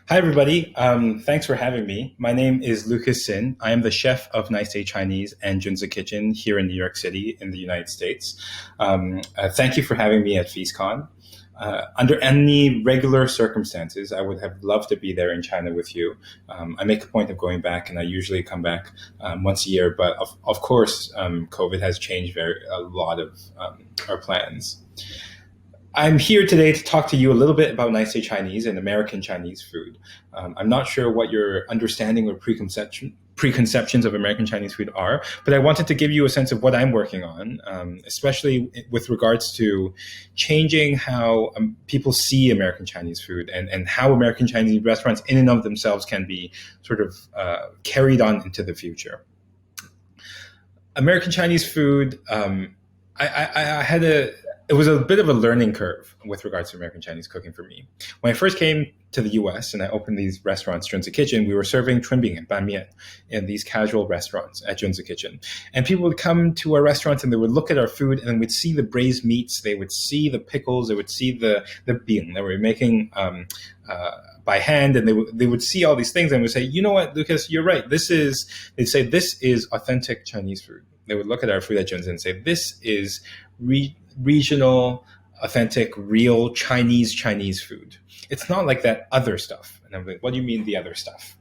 Hi, everybody. Thanks for having me. My name is Lucas Sin. I am the chef of Nice Day Chinese and Junzi Kitchen here in New York City in the United States. Thank you for having me at FeastCon. Under any regular circumstances, I would have loved to be there in China with you. I make a point of going back, and I usually come back once a year. But of course, COVID has changed a lot of our plans. I'm here today to talk to you a little bit about Nice Day Chinese and American Chinese food. I'm not sure what your understanding or preconceptions of American Chinese food are, but I wanted to give you a sense of what I'm working on, especially with regards to changing how people see American Chinese food and how American Chinese restaurants in and of themselves can be sort of carried on into the future. American Chinese food, I had it was a bit of a learning curve with regards to American Chinese cooking for me. When I first came to the US and I opened these restaurants, Junzi Kitchen, we were serving chunbing and banmian in these casual restaurants at Junzi Kitchen. And people would come to our restaurants and they would look at our food and we'd see the braised meats, they would see the pickles, they would see the bing that we're making by hand, and they would see all these things and would say, you know what, Lucas, you're right. They'd say, this is authentic Chinese food. They would look at our food at Junzi and say, this is regional, authentic, real Chinese food. It's not like that other stuff. And I'm like, what do you mean the other stuff?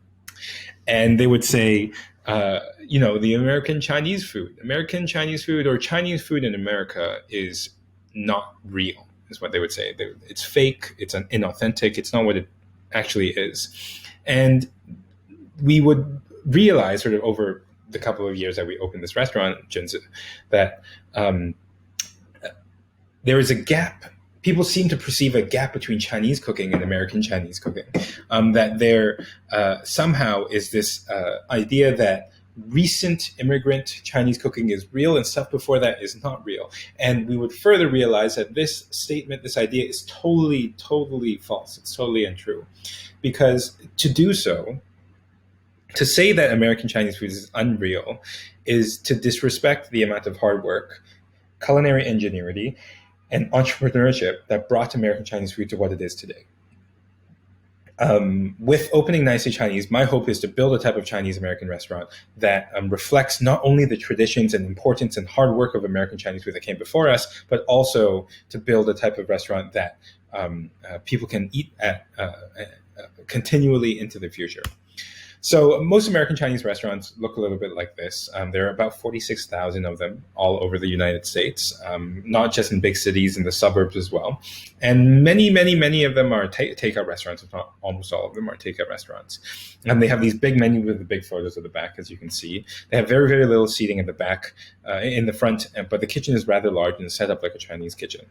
And they would say, the American Chinese food or Chinese food in America is not real, is what they would say. It's fake, it's inauthentic, it's not what it actually is. And we would realize sort of over the couple of years that we opened this restaurant, Junzi, that there is a gap. People seem to perceive a gap between Chinese cooking and American Chinese cooking. That there somehow is this idea that recent immigrant Chinese cooking is real and stuff before that is not real. And we would further realize that this statement, this idea is totally, totally false. It's totally untrue. Because to do so, to say that American Chinese food is unreal is to disrespect the amount of hard work, culinary ingenuity, and entrepreneurship that brought American Chinese food to what it is today. With opening Nice Day Chinese, my hope is to build a type of Chinese American restaurant that reflects not only the traditions and importance and hard work of American Chinese food that came before us, but also to build a type of restaurant that people can eat at continually into the future. So most American Chinese restaurants look a little bit like this. There are about 46,000 of them all over the United States, not just in big cities, in the suburbs as well. And many, many, many of them are takeout restaurants, if not almost all of them are takeout restaurants. And they have these big menus with the big photos at the back, as you can see. They have very, very little seating in the back, in the front, but the kitchen is rather large and set up like a Chinese kitchen.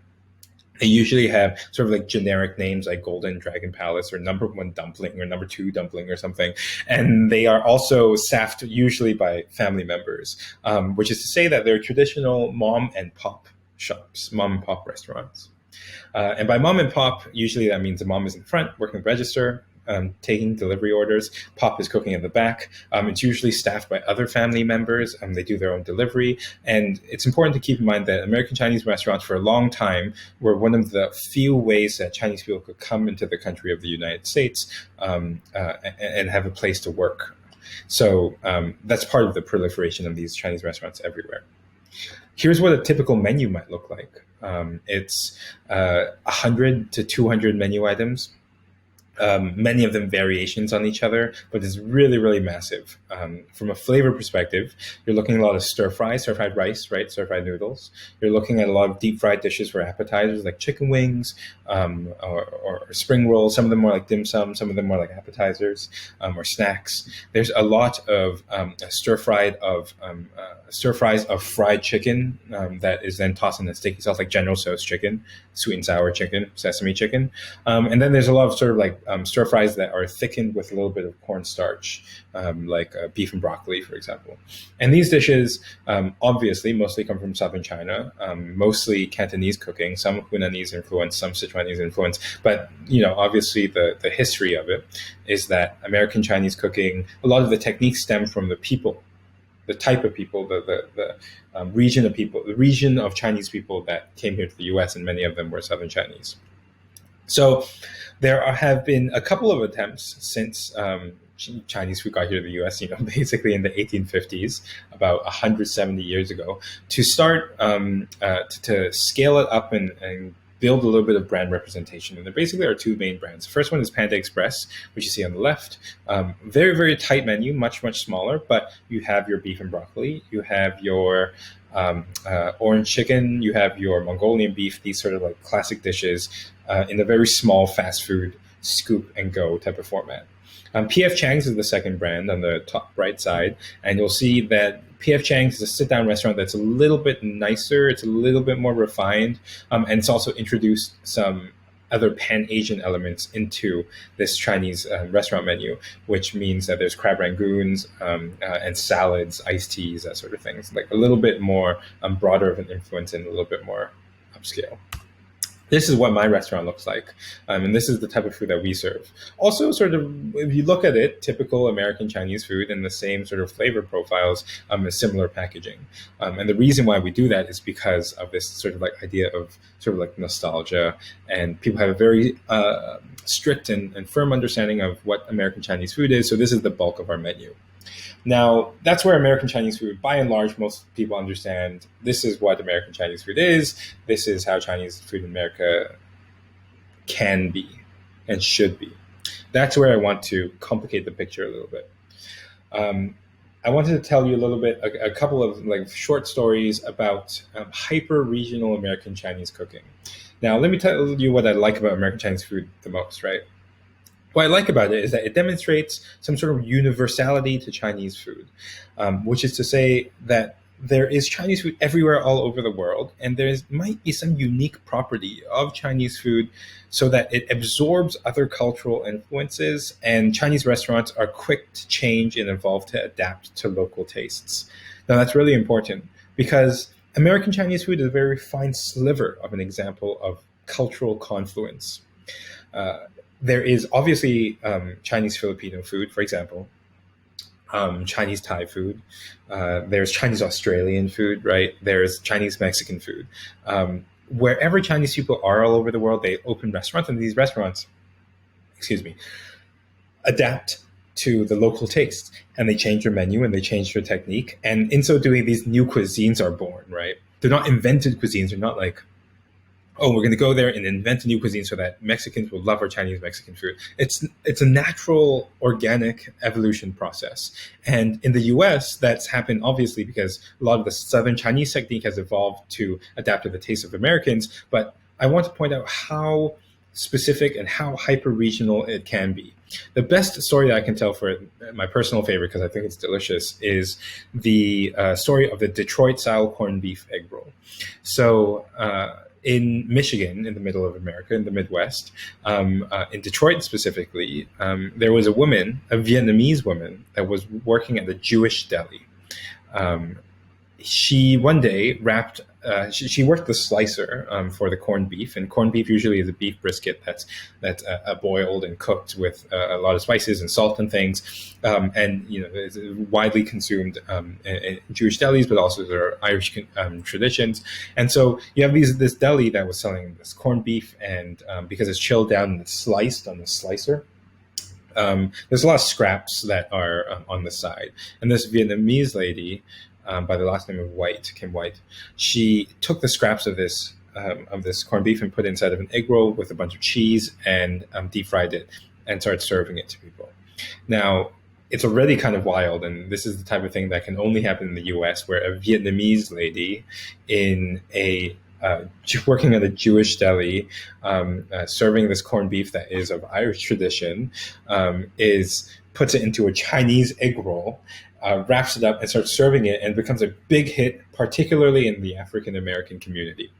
They usually have sort of like generic names like Golden Dragon Palace or number one dumpling or number two dumpling or something. And they are also staffed usually by family members, which is to say that they're traditional mom and pop shops, mom and pop restaurants. And by mom and pop, usually that means the mom is in front working the register, taking delivery orders. Pop is cooking in the back. It's usually staffed by other family members. They do their own delivery. And it's important to keep in mind that American Chinese restaurants for a long time were one of the few ways that Chinese people could come into the country of the United States and have a place to work. So that's part of the proliferation of these Chinese restaurants everywhere. Here's what a typical menu might look like. It's 100 to 200 menu items. Many of them variations on each other, but it's really, really massive. From a flavor perspective, you're looking at a lot of stir-fried rice, right? Stir-fried noodles. You're looking at a lot of deep-fried dishes for appetizers like chicken wings or spring rolls. Some of them more like dim sum, some of them more like appetizers or snacks. There's a lot of stir-fries of fried chicken that is then tossed in a sticky sauce like General Tso's chicken, sweet and sour chicken, sesame chicken. And then there's a lot of sort of like stir fries that are thickened with a little bit of cornstarch, like beef and broccoli, for example. And these dishes obviously mostly come from southern China, mostly Cantonese cooking, some Hunanese influence, some Sichuanese influence. But obviously the history of it is that American Chinese cooking, a lot of the techniques stem from the people, the type of people, the region of people, the region of Chinese people that came here to the U.S., and many of them were Southern Chinese. So have been a couple of attempts since Chinese food got here to the U.S. Basically in the 1850s, about 170 years ago, to start to scale it up and build a little bit of brand representation. And there basically are two main brands. The first one is Panda Express, which you see on the left. Very, very tight menu, much, much smaller, but you have your beef and broccoli, you have your orange chicken, you have your Mongolian beef, these sort of like classic dishes in a very small fast food scoop and go type of format. P.F. Chang's is the second brand on the top right side, and you'll see that P.F. Chang's is a sit-down restaurant that's a little bit nicer, it's a little bit more refined, and it's also introduced some other Pan-Asian elements into this Chinese restaurant menu, which means that there's crab rangoons and salads, iced teas, that sort of things, like a little bit more broader of an influence and a little bit more upscale. This is what my restaurant looks like, and this is the type of food that we serve. Also, sort of, if you look at it, typical American Chinese food and the same sort of flavor profiles, similar packaging. And the reason why we do that is because of this sort of like idea of sort of like nostalgia, and people have a very strict and firm understanding of what American Chinese food is. So this is the bulk of our menu. Now, that's where American Chinese food, by and large, most people understand this is what American Chinese food is. This is how Chinese food in America can be and should be. That's where I want to complicate the picture a little bit. I wanted to tell you a little bit, a couple of like short stories about hyper-regional American Chinese cooking. Now, let me tell you what I like about American Chinese food the most, right? What I like about it is that it demonstrates some sort of universality to Chinese food, which is to say that there is Chinese food everywhere all over the world, and there might be some unique property of Chinese food so that it absorbs other cultural influences, and Chinese restaurants are quick to change and evolve to adapt to local tastes. Now, that's really important because American Chinese food is a very fine sliver of an example of cultural confluence. There is obviously Chinese Filipino food, for example, Chinese Thai food. There's Chinese Australian food, right? There's Chinese Mexican food. Wherever Chinese people are all over the world, they open restaurants, and these restaurants, adapt to the local tastes, and they change their menu and they change their technique. And in so doing, these new cuisines are born, right? They're not invented cuisines. They're not like, oh, we're going to go there and invent a new cuisine so that Mexicans will love our Chinese Mexican food. It's a natural, organic evolution process. And in the US, that's happened obviously because a lot of the Southern Chinese technique has evolved to adapt to the taste of Americans. But I want to point out how specific and how hyper-regional it can be. The best story that I can tell for it, my personal favorite, because I think it's delicious, is the story of the Detroit-style corned beef egg roll. So, in Michigan, in the middle of America, in the Midwest, in Detroit specifically, there was a woman, a Vietnamese woman, that was working at the Jewish deli. She one day she worked the slicer for the corned beef, and corned beef usually is a beef brisket that's boiled and cooked with a lot of spices and salt and things, and it's widely consumed in Jewish delis, but also there are Irish traditions. And so you have this deli that was selling this corned beef, and because it's chilled down and it's sliced on the slicer, there's a lot of scraps that are on the side. And this Vietnamese lady, by the last name of Kim White, she took the scraps of this corned beef and put it inside of an egg roll with a bunch of cheese and deep fried it and started serving it to people. Now, it's already kind of wild, and this is the type of thing that can only happen in the US, where a Vietnamese lady in working at a Jewish deli, serving this corned beef that is of Irish tradition, puts it into a Chinese egg roll, wraps it up and starts serving it, and it becomes a big hit, particularly in the African American community.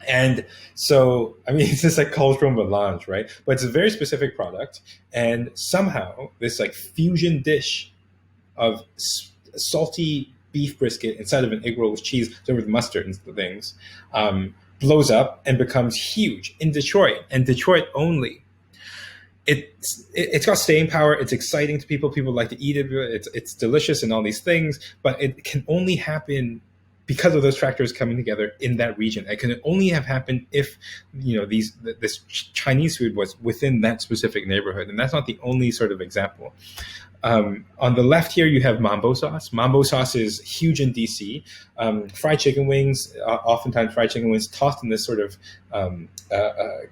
And so, I mean, it's this like cultural melange, right? But it's a very specific product, and somehow this like fusion dish of salty beef brisket inside of an egg roll with cheese, served with mustard and things, blows up and becomes huge in Detroit, and Detroit only. It's got staying power. It's exciting to people. People like to eat it. It's delicious and all these things, but it can only happen because of those factors coming together in that region. It can only have happened if, this Chinese food was within that specific neighborhood, and that's not the only sort of example. On the left here, you have mambo sauce. Mambo sauce is huge in DC. Fried chicken wings, oftentimes fried chicken wings tossed in this sort of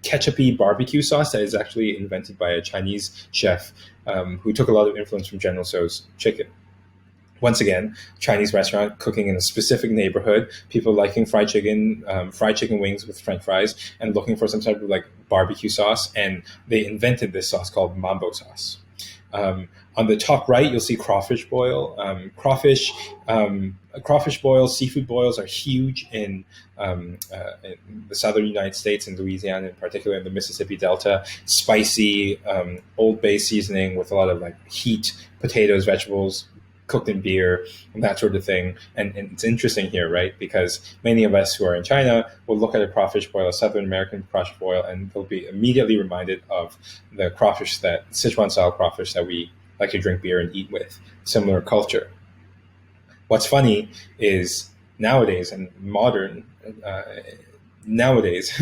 ketchupy barbecue sauce that is actually invented by a Chinese chef who took a lot of influence from General Tso's chicken. Once again, Chinese restaurant cooking in a specific neighborhood, people liking fried chicken wings with French fries, and looking for some type of like barbecue sauce, and they invented this sauce called mambo sauce. On the top right, you'll see crawfish boil. Crawfish boils, seafood boils are huge in the southern United States, in Louisiana in particular, in the Mississippi Delta. Spicy, Old Bay seasoning with a lot of like heat, potatoes, vegetables, cooked in beer, and that sort of thing. And it's interesting here, right? Because many of us who are in China will look at a crawfish boil, a Southern American crawfish boil, and they'll be immediately reminded of the crawfish, that Sichuan-style crawfish that we like to drink beer and eat with. Similar culture. What's funny is nowadays, and modern, nowadays,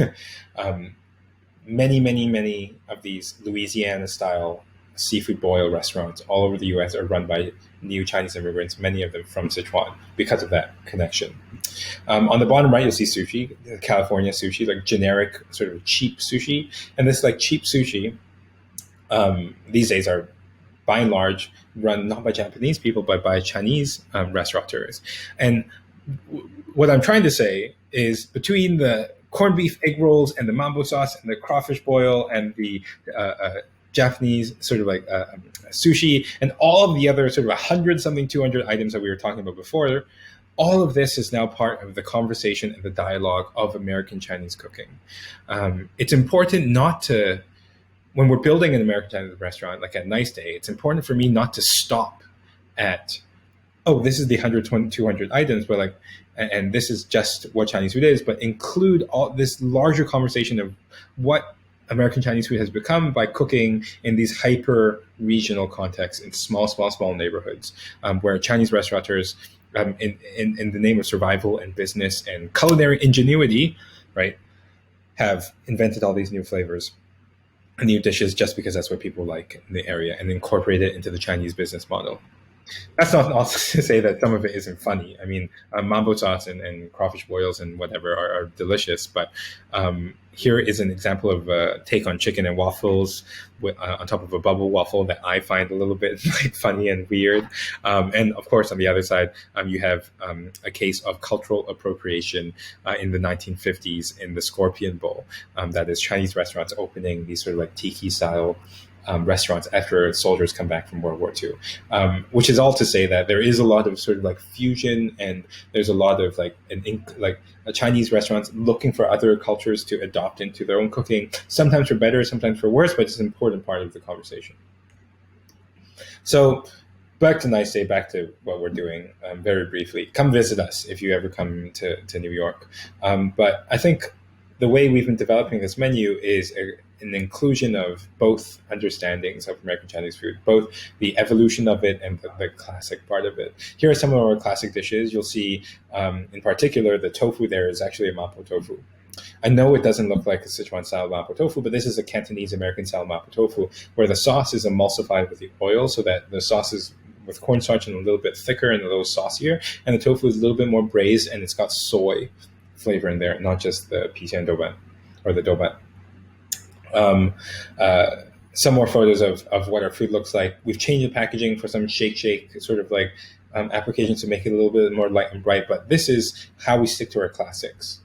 many of these Louisiana-style seafood boil restaurants all over the U.S. are run by new Chinese immigrants, many of them from Sichuan, because of that connection. On the bottom right, you'll see sushi, California sushi, like generic sort of cheap sushi. And this like cheap sushi these days are by and large run not by Japanese people, but by Chinese restaurateurs. And what I'm trying to say is, between the corned beef egg rolls and the mambo sauce and the crawfish boil and the Japanese sort of like sushi and all of the other sort of 100-something, 200 items that we were talking about before, all of this is now part of the conversation and the dialogue of American Chinese cooking. It's important not to, when we're building an American Chinese restaurant, like at Nice Day, it's important for me not to stop at, oh, this is the 100, 200 items, but like, and this is just what Chinese food is, but include all this larger conversation of what American Chinese food has become by cooking in these hyper regional contexts in small neighborhoods, where Chinese restaurateurs, in the name of survival and business and culinary ingenuity, right, have invented all these new flavors and new dishes just because that's what people like in the area, and incorporate it into the Chinese business model. That's not also to say that some of it isn't funny. I mean, mambo sauce and crawfish boils and whatever are delicious, but here is an example of a take on chicken and waffles on top of a bubble waffle that I find a little bit like funny and weird. And of course, on the other side, you have a case of cultural appropriation in the 1950s in the Scorpion Bowl. That is Chinese restaurants opening these sort of like tiki-style restaurants after soldiers come back from World War II, which is all to say that there is a lot of sort of like fusion, and there's a lot of like Chinese restaurants looking for other cultures to adopt into their own cooking, sometimes for better, sometimes for worse, but it's an important part of the conversation. So back to Nice Day, back to what we're doing very briefly. Come visit us if you ever come to New York. But I think the way we've been developing this menu is an inclusion of both understandings of American Chinese food, both the evolution of it and the classic part of it. Here are some of our classic dishes. You'll see, in particular, the tofu there is actually a mapo tofu. I know it doesn't look like a Sichuan-style mapo tofu, but this is a Cantonese-American-style mapo tofu, where the sauce is emulsified with the oil so that the sauce is with cornstarch and a little bit thicker and a little saucier, and the tofu is a little bit more braised, and it's got soy flavor in there, not just the pixian douban or the douban. Some more photos of what our food looks like. We've changed the packaging for some shake sort of like applications to make it a little bit more light and bright, but this is how we stick to our classics.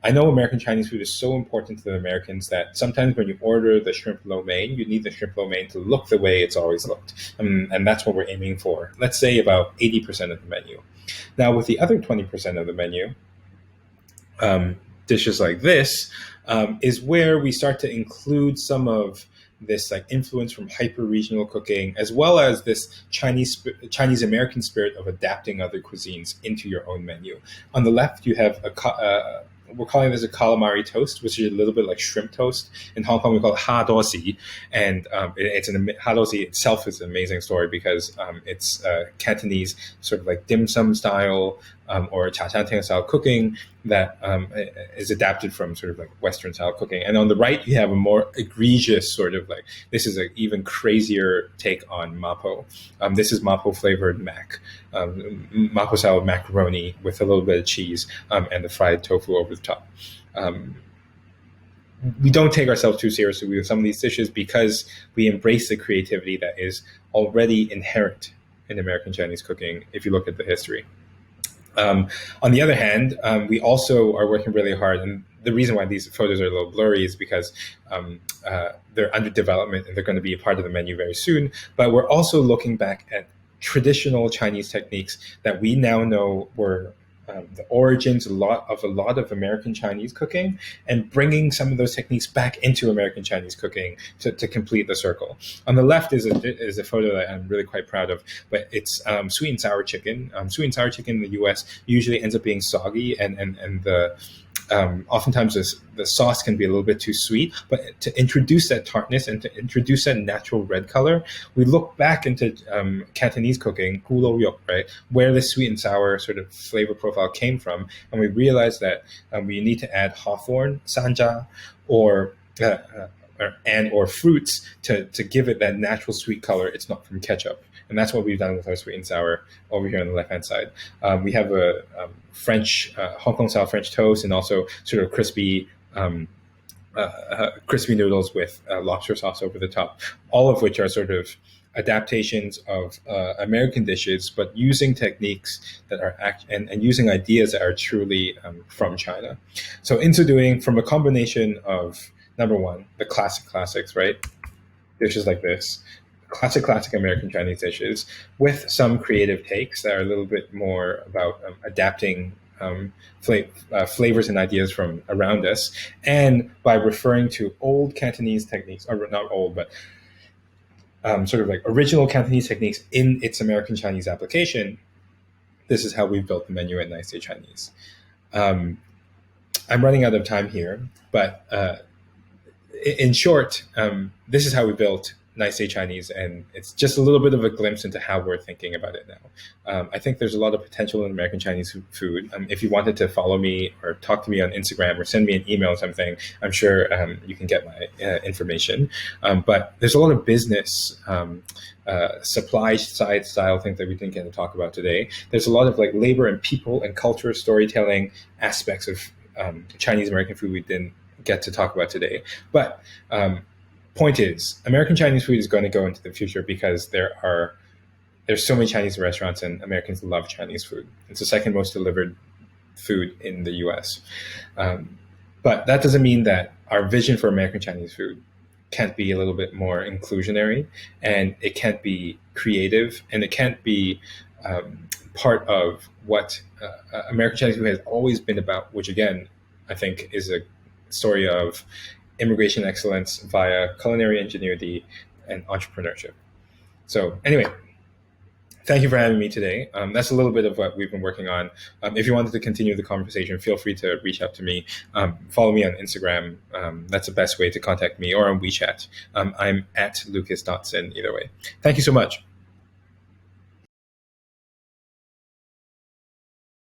I know American Chinese food is so important to the Americans that sometimes when you order the shrimp lo mein, you need the shrimp lo mein to look the way it's always looked. And that's what we're aiming for. Let's say about 80% of the menu. Now with the other 20% of the menu, dishes like this, is where we start to include some of this like influence from hyper-regional cooking, as well as this Chinese American spirit of adapting other cuisines into your own menu. On the left, you have we're calling this a calamari toast, which is a little bit like shrimp toast. In Hong Kong, we call it ha dosi, and ha dosi itself is an amazing story because it's Cantonese sort of like dim sum style or cha chan teng style cooking that is adapted from sort of like Western style cooking. And on the right, you have a more egregious sort of like, this is an even crazier take on mapo. This is mapo flavored mapo style macaroni with a little bit of cheese and the fried tofu over the top. We don't take ourselves too seriously with some of these dishes because we embrace the creativity that is already inherent in American Chinese cooking if you look at the history. On the other hand, we also are working really hard, and the reason why these photos are a little blurry is because they're under development and they're going to be a part of the menu very soon. But we're also looking back at traditional Chinese techniques that we now know were the origins a lot of American Chinese cooking, and bringing some of those techniques back into American Chinese cooking to complete the circle. On the left is a photo that I'm really quite proud of, but it's sweet and sour chicken. Sweet and sour chicken in the U.S. usually ends up being soggy, and the oftentimes the sauce can be a little bit too sweet, but to introduce that tartness and to introduce that natural red color, we look back into Cantonese cooking, gu lo yok, right, where the sweet and sour sort of flavor profile came from, and we realized that we need to add hawthorn, sanja, or fruits to give it that natural sweet color. It's not from ketchup. And that's what we've done with our sweet and sour over here on the left-hand side. We have a French, Hong Kong-style French toast, and also sort of crispy noodles with lobster sauce over the top, all of which are sort of adaptations of American dishes, but using techniques that are and using ideas that are truly from China. So in so doing, from a combination of, number one, the classics, right? Dishes like this, classic American Chinese dishes with some creative takes that are a little bit more about adapting flavors and ideas from around us, and by referring to old Cantonese techniques, or not old, but sort of like original Cantonese techniques in its American Chinese application. This is how we've built the menu at Nice Day Chinese. I'm running out of time here, but in short, this is how we built Nice Day Chinese, and it's just a little bit of a glimpse into how we're thinking about it now. I think there's a lot of potential in American Chinese food. If you wanted to follow me or talk to me on Instagram or send me an email or something, I'm sure you can get my information. But there's a lot of business supply side style things that we didn't get to talk about today. There's a lot of like labor and people and culture storytelling aspects of Chinese American food we didn't get to talk about today. But point is, American Chinese food is going to go into the future because there's so many Chinese restaurants, and Americans love Chinese food. It's the second most delivered food in the U.S. But that doesn't mean that our vision for American Chinese food can't be a little bit more inclusionary, and it can't be creative, and it can't be part of what American Chinese food has always been about, which again, I think is a story of immigration excellence via culinary ingenuity and entrepreneurship. So anyway, thank you for having me today. That's a little bit of what we've been working on. If you wanted to continue the conversation, feel free to reach out to me. Follow me on Instagram. That's the best way to contact me, or on WeChat. I'm at Lucas Dotson either way. Thank you so much.